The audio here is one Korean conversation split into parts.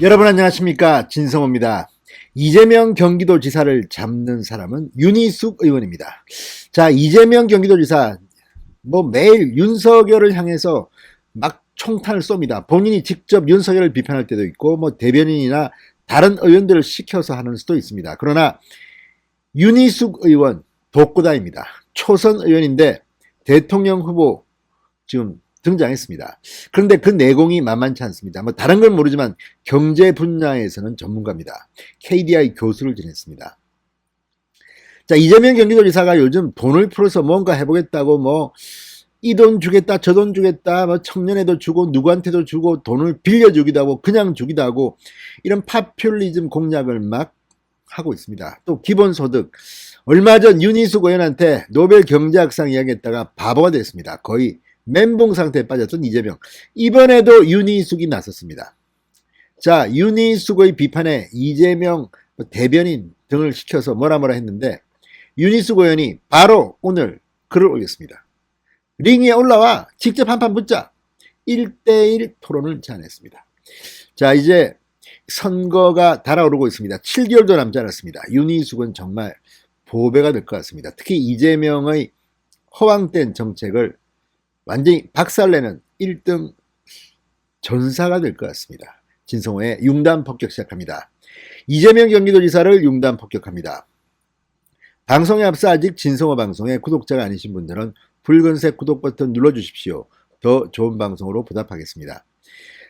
여러분 안녕하십니까, 진성호입니다. 이재명 경기도지사를 잡는 사람은 윤희숙 의원입니다. 자, 이재명 경기도지사 매일 윤석열을 향해서 막 총탄을 쏩니다. 본인이 직접 윤석열을 비판할 때도 있고 대변인이나 다른 의원들을 시켜서 하는 수도 있습니다. 그러나 윤희숙 의원 독고다입니다. 초선 의원인데 대통령 후보 지금 등장했습니다. 그런데 그 내공이 만만치 않습니다. 다른 건 모르지만 경제 분야에서는 전문가입니다. KDI 교수를 지냈습니다. 자, 이재명 경기도지사가 요즘 돈을 풀어서 뭔가 해보겠다고 이 돈 주겠다 저 돈 주겠다 청년에도 주고 누구한테도 주고 돈을 빌려주기도 하고 그냥 주기도 하고 이런 파퓰리즘 공략을 막 하고 있습니다. 또 기본소득, 얼마 전 윤희숙 의원한테 노벨 경제학상 이야기했다가 바보가 됐습니다. 거의 멘붕 상태에 빠졌던 이재명, 이번에도 윤희숙이 나섰습니다. 자, 윤희숙의 비판에 이재명 대변인 등을 시켜서 뭐라 했는데 윤희숙 의원이 바로 오늘 글을 올렸습니다. 링 위에 올라와 직접 한판 붙자. 1대1 토론을 제안했습니다. 자, 이제 선거가 달아오르고 있습니다. 7개월도 남지 않았습니다. 윤희숙은 정말 보배가 될 것 같습니다. 특히 이재명의 허황된 정책을 완전히 박살내는 1등 전사가 될 것 같습니다. 진성호의 융단 폭격 시작합니다. 이재명 경기도지사를 융단 폭격합니다. 방송에 앞서 아직 진성호 방송에 구독자가 아니신 분들은 붉은색 구독 버튼 눌러주십시오. 더 좋은 방송으로 보답하겠습니다.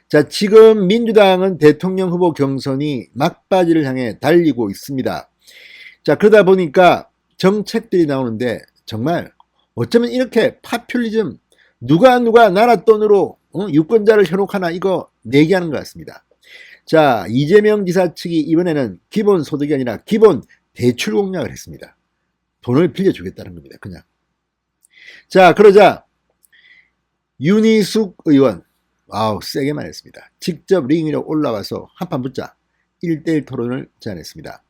자, 지금 민주당은 대통령 후보 경선이 막바지를 향해 달리고 있습니다. 자, 그러다 보니까 정책들이 나오는데 정말 어쩌면 이렇게 파퓰리즘, 누가 나라 돈으로 유권자를 현혹하나 이거 내기하는 것 같습니다. 자, 이재명 지사 측이 이번에는 기본소득이 아니라 기본 대출 공약을 했습니다. 돈을 빌려주겠다는 겁니다. 그냥. 자, 그러자 윤희숙 의원 세게 말했습니다. 직접 링 위로 올라와서 한판 붙자. 1대1 토론을 제안했습니다.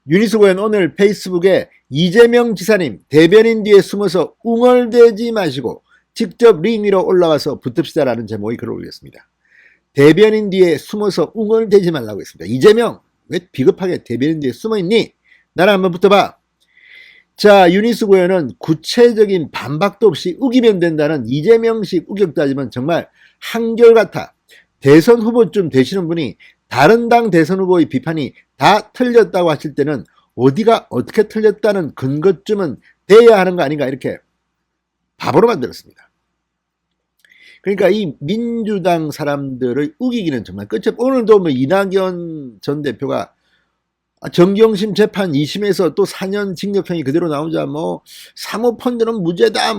윤희숙 의원 오늘 페이스북에 이재명 지사님 대변인 뒤에 숨어서 웅얼대지 마시고 직접 링 위로 올라와서 붙읍시다라는 제목의 글을 올렸습니다. 대변인 뒤에 숨어서 웅얼대지 말라고 했습니다. 이재명 왜 비겁하게 대변인 뒤에 숨어있니? 나랑 한번 붙어봐. 자, 윤희숙 의원은 구체적인 반박도 없이 우기면 된다는 이재명식 우격 따지면 정말 한결같아. 대선 후보쯤 되시는 분이 다른 당 대선 후보의 비판이 다 틀렸다고 하실 때는 어디가 어떻게 틀렸다는 근거쯤은 돼야 하는 거 아닌가, 이렇게 바보로 만들었습니다. 그러니까 이 민주당 사람들의 우기기는 정말 끝이 없고, 오늘도 이낙연 전 대표가 정경심 재판 2심에서 또 4년 징역형이 그대로 나오자 사모펀드는 무죄다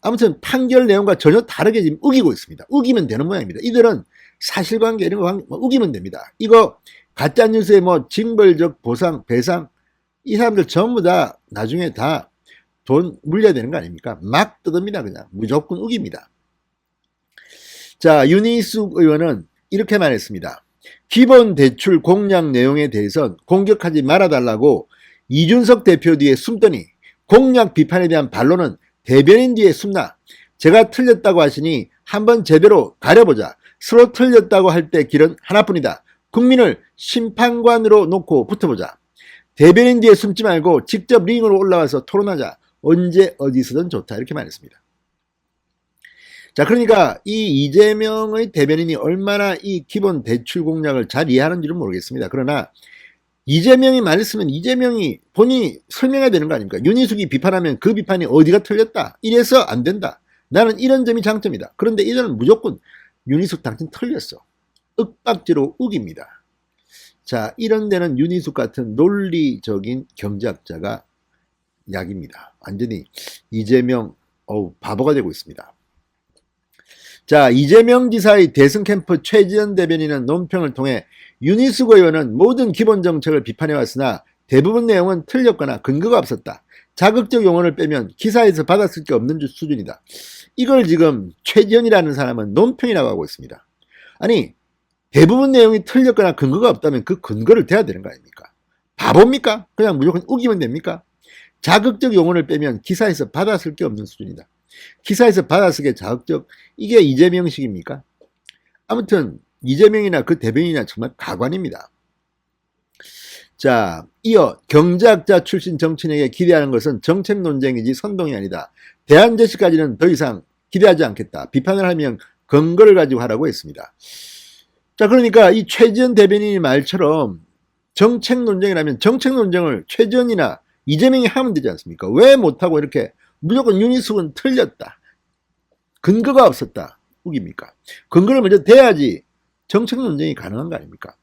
아무튼 판결 내용과 전혀 다르게 지금 우기고 있습니다. 우기면 되는 모양입니다. 이들은 사실관계 이런 거 우기면 됩니다. 이거 가짜뉴스에 징벌적 보상, 배상, 이 사람들 전부 다 나중에 다 돈 물려야 되는 거 아닙니까? 막 뜯습니다. 그냥 무조건 우깁니다. 자, 윤희숙 의원은 이렇게 말했습니다. 기본 대출 공약 내용에 대해서 공격하지 말아달라고 이준석 대표 뒤에 숨더니 공약 비판에 대한 반론은 대변인 뒤에 숨나. 제가 틀렸다고 하시니 한번 제대로 가려보자. 서로 틀렸다고 할 때 길은 하나뿐이다. 국민을 심판관으로 놓고 붙어보자. 대변인 뒤에 숨지 말고 직접 링으로 올라와서 토론하자. 언제 어디서든 좋다. 이렇게 말했습니다. 자, 그러니까 이 이재명의 대변인이 얼마나 이 기본 대출 공약을 잘 이해하는지는 모르겠습니다. 그러나 이재명이 말했으면 이재명이 본인이 설명해야 되는 거 아닙니까? 윤희숙이 비판하면 그 비판이 어디가 틀렸다. 이래서 안 된다. 나는 이런 점이 장점이다. 그런데 이들은 무조건 윤희숙 당신 틀렸어. 윽박지로 우깁니다. 자, 이런 데는 윤희숙 같은 논리적인 경제학자가 약입니다. 완전히 이재명 바보가 되고 있습니다. 자, 이재명 지사의 대선 캠프 최지현 대변인은 논평을 통해 윤희숙 의원은 모든 기본 정책을 비판해왔으나 대부분 내용은 틀렸거나 근거가 없었다. 자극적 용어를 빼면 기사에서 받았을 게 없는 수준이다. 이걸 지금 최지현이라는 사람은 논평이라고 하고 있습니다. 아니, 대부분 내용이 틀렸거나 근거가 없다면 그 근거를 대야 되는 거 아닙니까? 바보입니까? 그냥 무조건 우기면 됩니까? 자극적 용어를 빼면 기사에서 받았을 게 없는 수준이다. 기사에서 받아쓰기에 자극적, 이게 이재명식입니까? 아무튼 이재명이나 그 대변인이나 정말 가관입니다. 자, 이어 경제학자 출신 정치인에게 기대하는 것은 정책 논쟁이지 선동이 아니다. 대안 제시까지는 더 이상 기대하지 않겠다. 비판을 하면 근거를 가지고 하라고 했습니다. 자, 그러니까 이 최지원 대변인이 말처럼 정책 논쟁이라면 정책 논쟁을 최지원이나 이재명이 하면 되지 않습니까? 왜 못하고 이렇게 무조건 윤희숙은 틀렸다. 근거가 없었다. 우깁니까? 근거를 먼저 대야지 정책 논쟁이 가능한 거 아닙니까?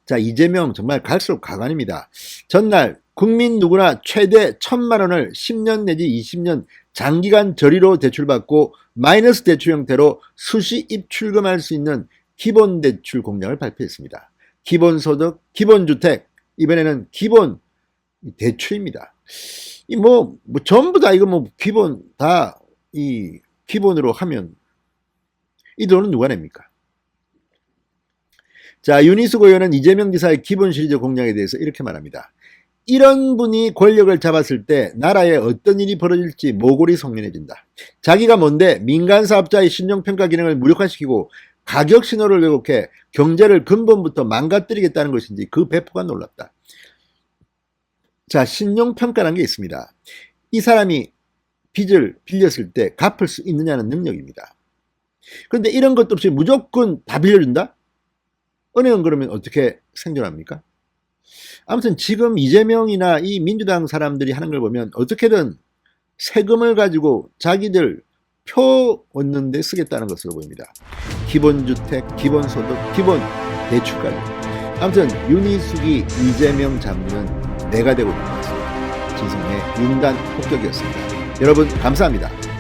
자, 이재명 정말 갈수록 가관입니다. 전날 국민 누구나 최대 1,000만 원을 10년 내지 20년 장기간 저리로 대출받고 마이너스 대출 형태로 수시 입출금할 수 있는 기본대출 공약을 발표했습니다. 기본소득, 기본주택, 이번에는 기본 대출입니다. 이 전부 다 이거 기본 다 이 기본으로 하면 이 돈은 누가 냅니까? 자, 윤희숙 의원은 이재명 지사의 기본 시리즈 공약에 대해서 이렇게 말합니다. 이런 분이 권력을 잡았을 때 나라에 어떤 일이 벌어질지 모골이 송연해진다. 자기가 뭔데 민간 사업자의 신용평가 기능을 무력화시키고 가격 신호를 왜곡해 경제를 근본부터 망가뜨리겠다는 것인지 그 배포가 놀랍다. 자, 신용평가라는 게 있습니다. 이 사람이 빚을 빌렸을 때 갚을 수 있느냐는 능력입니다. 그런데 이런 것도 없이 무조건 다 빌려준다? 은행은 그러면 어떻게 생존합니까? 아무튼 지금 이재명이나 이 민주당 사람들이 하는 걸 보면 어떻게든 세금을 가지고 자기들 표 얻는 데 쓰겠다는 것으로 보입니다. 기본주택, 기본소득, 기본대출까지. 아무튼 윤희숙이 이재명 잡는 내가 되고 있는 것 같습니다. 진성의 윤단 폭격이었습니다. 여러분 감사합니다.